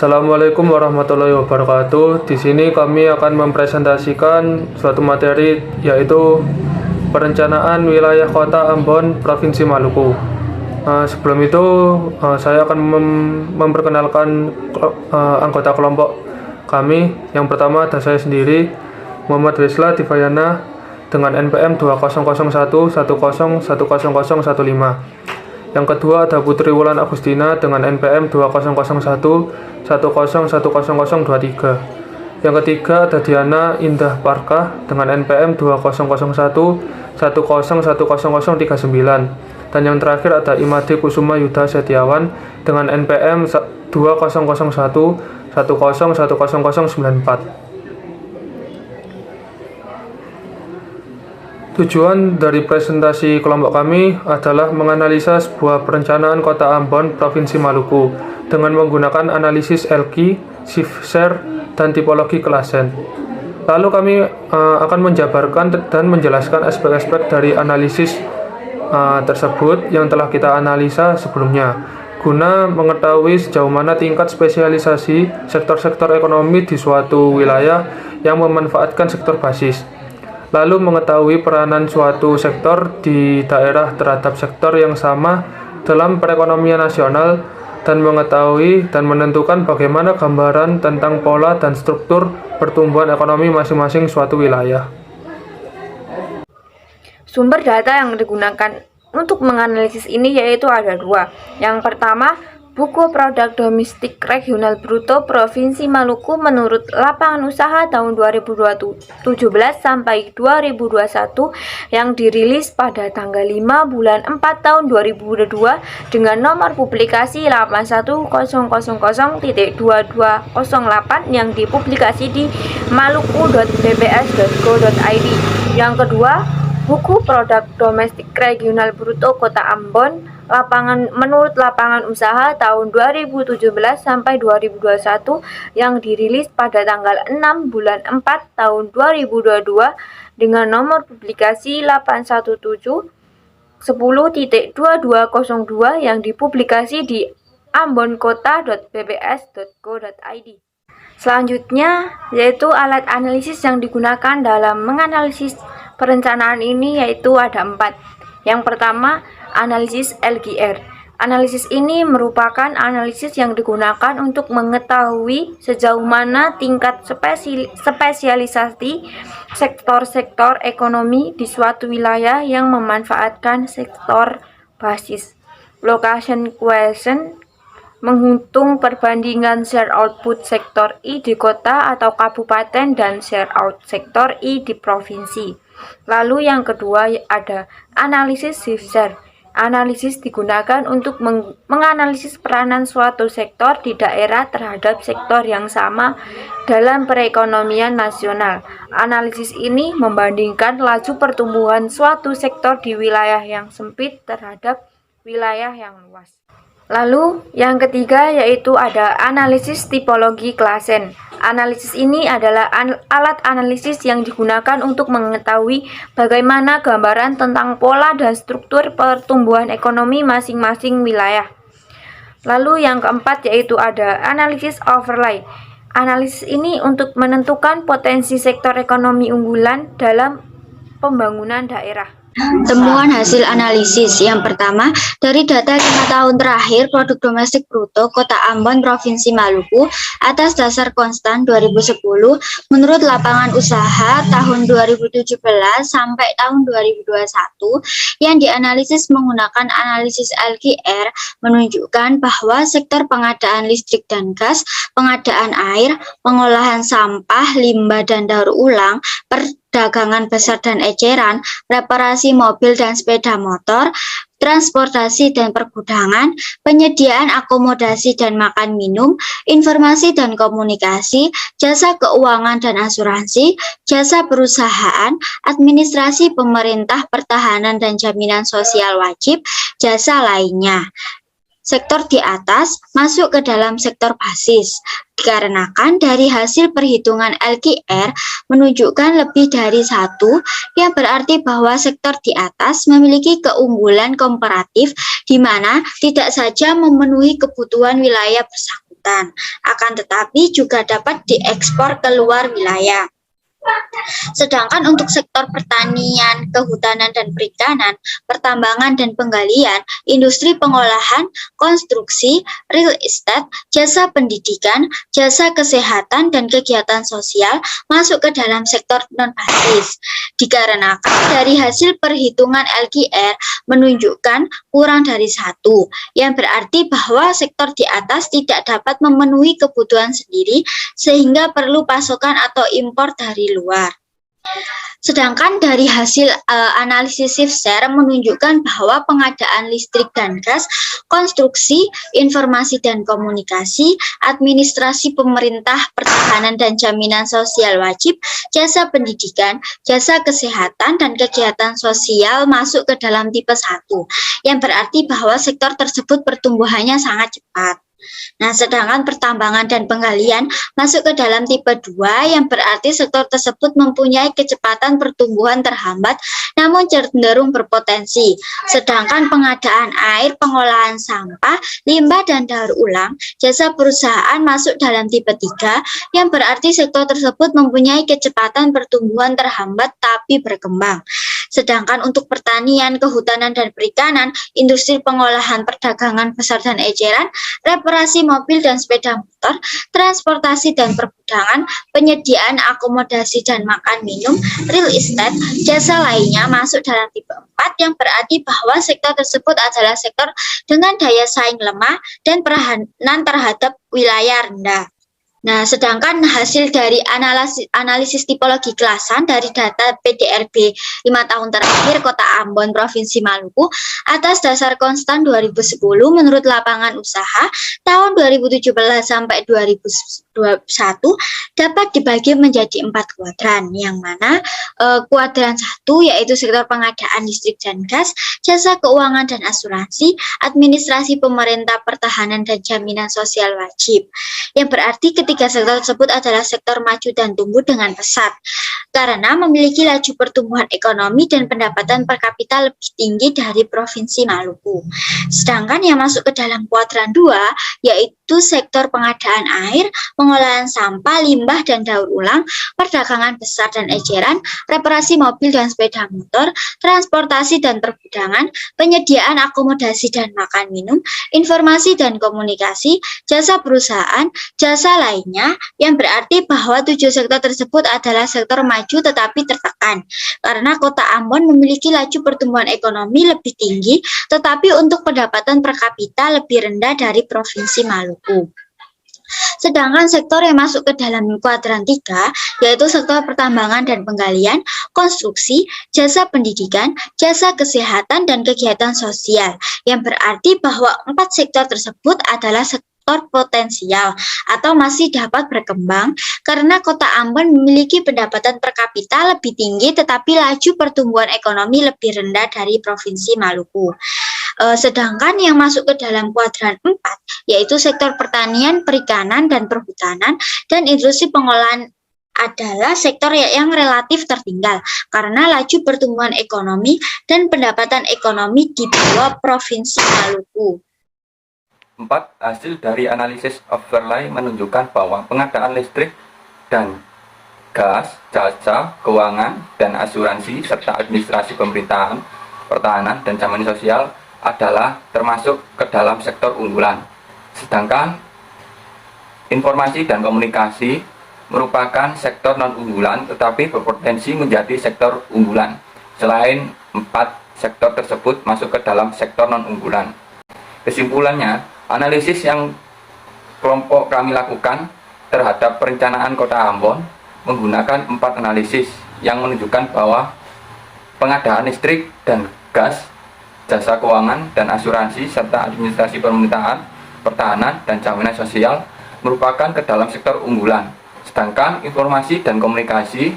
Assalamualaikum warahmatullahi wabarakatuh. Di sini kami akan mempresentasikan suatu materi yaitu perencanaan wilayah Kota Ambon, Provinsi Maluku. Sebelum itu, saya akan memperkenalkan anggota kelompok kami. Yang pertama ada saya sendiri, Muhammad Wisla Divayana dengan NPM 200110101015. Yang kedua ada Putri Wulan Agustina dengan NPM 200110101023. Yang ketiga ada Diana Indah Parkah dengan NPM 200110101039. Dan yang terakhir ada Imade Kusuma Yuda Setiawan dengan NPM 200110101094. Tujuan dari presentasi kelompok kami adalah menganalisa sebuah perencanaan Kota Ambon, Provinsi Maluku dengan menggunakan analisis LQ, shift share, dan tipologi klasen. Lalu kami akan menjabarkan dan menjelaskan aspek-aspek dari analisis tersebut yang telah kita analisa sebelumnya, guna mengetahui sejauh mana tingkat spesialisasi sektor-sektor ekonomi di suatu wilayah yang memanfaatkan sektor basis. Lalu mengetahui peranan suatu sektor di daerah terhadap sektor yang sama dalam perekonomian nasional, dan mengetahui dan menentukan bagaimana gambaran tentang pola dan struktur pertumbuhan ekonomi masing-masing suatu wilayah. Sumber data yang digunakan untuk menganalisis ini yaitu ada dua. Yang pertama, buku Produk Domestik Regional Bruto Provinsi Maluku menurut Lapangan Usaha tahun 2017 sampai 2021 yang dirilis pada tanggal 5 bulan 4 tahun 2022 dengan nomor publikasi 8100.2208 yang dipublikasi di maluku.bps.go.id. Yang kedua, buku Produk Domestik Regional Bruto Kota Ambon menurut Lapangan Usaha tahun 2017 sampai 2021 yang dirilis pada tanggal 6 bulan 4 tahun 2022 dengan nomor publikasi 817.10.2202 yang dipublikasi di ambonkota.bps.go.id. Selanjutnya yaitu alat analisis yang digunakan dalam menganalisis perencanaan ini yaitu ada 4. Yang pertama, analisis LQR. Analisis ini merupakan analisis yang digunakan untuk mengetahui sejauh mana tingkat spesialisasi sektor-sektor ekonomi di suatu wilayah yang memanfaatkan sektor basis. Location question menghitung perbandingan share output sektor I di kota atau kabupaten dan share out sektor I di provinsi. Lalu yang kedua ada analisis shift share. Analisis digunakan untuk menganalisis peranan suatu sektor di daerah terhadap sektor yang sama dalam perekonomian nasional. Analisis ini membandingkan laju pertumbuhan suatu sektor di wilayah yang sempit terhadap wilayah yang luas. Lalu yang ketiga yaitu ada analisis tipologi klasen. Analisis ini adalah alat analisis yang digunakan untuk mengetahui bagaimana gambaran tentang pola dan struktur pertumbuhan ekonomi masing-masing wilayah. Lalu yang keempat yaitu ada analisis overlay. Analisis ini untuk menentukan potensi sektor ekonomi unggulan dalam pembangunan daerah. Temuan hasil analisis yang pertama, dari data 5 tahun terakhir produk domestik bruto Kota Ambon Provinsi Maluku atas dasar konstan 2010 menurut Lapangan Usaha tahun 2017 sampai tahun 2021 yang dianalisis menggunakan analisis LQR menunjukkan bahwa sektor pengadaan listrik dan gas, pengadaan air, pengolahan sampah, limbah dan daur ulang, perdagangan besar dan eceran, reparasi mobil dan sepeda motor, transportasi dan pergudangan, penyediaan akomodasi dan makan minum, informasi dan komunikasi, jasa keuangan dan asuransi, jasa perusahaan, administrasi pemerintah, pertahanan dan jaminan sosial wajib, jasa lainnya. Sektor di atas masuk ke dalam sektor basis, dikarenakan dari hasil perhitungan LQR menunjukkan lebih dari satu, yang berarti bahwa sektor di atas memiliki keunggulan komparatif di mana tidak saja memenuhi kebutuhan wilayah bersangkutan, hutan, akan tetapi juga dapat diekspor ke luar wilayah. Sedangkan untuk sektor pertanian, kehutanan dan perikanan, pertambangan dan penggalian, industri pengolahan, konstruksi, real estate, jasa pendidikan, jasa kesehatan dan kegiatan sosial masuk ke dalam sektor non-basis. Dikarenakan dari hasil perhitungan LQR menunjukkan kurang dari 1, yang berarti bahwa sektor di atas tidak dapat memenuhi kebutuhan sendiri sehingga perlu pasokan atau impor dari luar. Sedangkan dari hasil analisis SIFSHARE menunjukkan bahwa pengadaan listrik dan gas, konstruksi, informasi dan komunikasi, administrasi pemerintah, pertahanan dan jaminan sosial wajib, jasa pendidikan, jasa kesehatan dan kegiatan sosial masuk ke dalam tipe 1, yang berarti bahwa sektor tersebut pertumbuhannya sangat cepat. Nah, sedangkan pertambangan dan penggalian masuk ke dalam tipe 2 yang berarti sektor tersebut mempunyai kecepatan pertumbuhan terhambat namun cenderung berpotensi. Sedangkan pengadaan air, pengolahan sampah, limbah dan daur ulang, jasa perusahaan masuk dalam tipe 3 yang berarti sektor tersebut mempunyai kecepatan pertumbuhan terhambat tapi berkembang. Sedangkan untuk pertanian, kehutanan dan perikanan, industri pengolahan, perdagangan besar dan eceran, reparasi mobil dan sepeda motor, transportasi dan pergudangan, penyediaan akomodasi dan makan minum, real estate, jasa lainnya masuk dalam tipe 4 yang berarti bahwa sektor tersebut adalah sektor dengan daya saing lemah dan peranan terhadap wilayah rendah. Nah, sedangkan hasil dari analisis tipologi kelasan dari data PDRB 5 tahun terakhir Kota Ambon, Provinsi Maluku atas dasar konstan 2010 menurut lapangan usaha tahun 2017 sampai 2021 dapat dibagi menjadi 4 kuadran, yang mana kuadran 1 yaitu sektor pengadaan listrik dan gas, jasa keuangan dan asuransi, administrasi pemerintah, pertahanan dan jaminan sosial wajib, yang berarti ketiga sektor tersebut adalah sektor maju dan tumbuh dengan pesat karena memiliki laju pertumbuhan ekonomi dan pendapatan per kapita lebih tinggi dari Provinsi Maluku. Sedangkan yang masuk ke dalam kuadran 2 yaitu sektor pengadaan air, pengolahan sampah, limbah dan daur ulang, perdagangan besar dan eceran, reparasi mobil dan sepeda motor, transportasi dan pergudangan, penyediaan akomodasi dan makan minum, informasi dan komunikasi, jasa perusahaan, jasa lainnya, yang berarti bahwa 7 sektor tersebut adalah sektor maju tetapi tertekan karena Kota Ambon memiliki laju pertumbuhan ekonomi lebih tinggi tetapi untuk pendapatan per kapita lebih rendah dari Provinsi Maluku. Sedangkan sektor yang masuk ke dalam kuadran 3 yaitu sektor pertambangan dan penggalian, konstruksi, jasa pendidikan, jasa kesehatan dan kegiatan sosial, yang berarti bahwa 4 sektor tersebut adalah sektor potensial atau masih dapat berkembang karena Kota Ambon memiliki pendapatan per kapita lebih tinggi tetapi laju pertumbuhan ekonomi lebih rendah dari Provinsi Maluku. Sedangkan yang masuk ke dalam kuadran 4 yaitu sektor pertanian, perikanan dan perhutanan dan industri pengolahan adalah sektor yang relatif tertinggal karena laju pertumbuhan ekonomi dan pendapatan ekonomi di bawah Provinsi Maluku. 4. Hasil dari analisis overlay menunjukkan bahwa pengadaan listrik dan gas, jasa, keuangan, dan asuransi, serta administrasi pemerintahan, pertahanan, dan jaminan sosial adalah termasuk ke dalam sektor unggulan. Sedangkan informasi dan komunikasi merupakan sektor non-unggulan tetapi berpotensi menjadi sektor unggulan. Selain 4 sektor tersebut masuk ke dalam sektor non-unggulan. Kesimpulannya, analisis yang kelompok kami lakukan terhadap perencanaan Kota Ambon menggunakan 4 analisis yang menunjukkan bahwa pengadaan listrik dan gas, jasa keuangan dan asuransi, serta administrasi pemerintahan, pertahanan, dan jaminan sosial merupakan ke dalam sektor unggulan. Sedangkan informasi dan komunikasi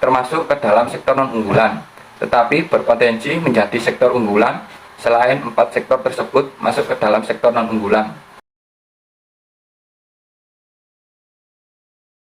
termasuk ke dalam sektor non-unggulan, tetapi berpotensi menjadi sektor unggulan selain 4 sektor tersebut masuk ke dalam sektor non-unggulan.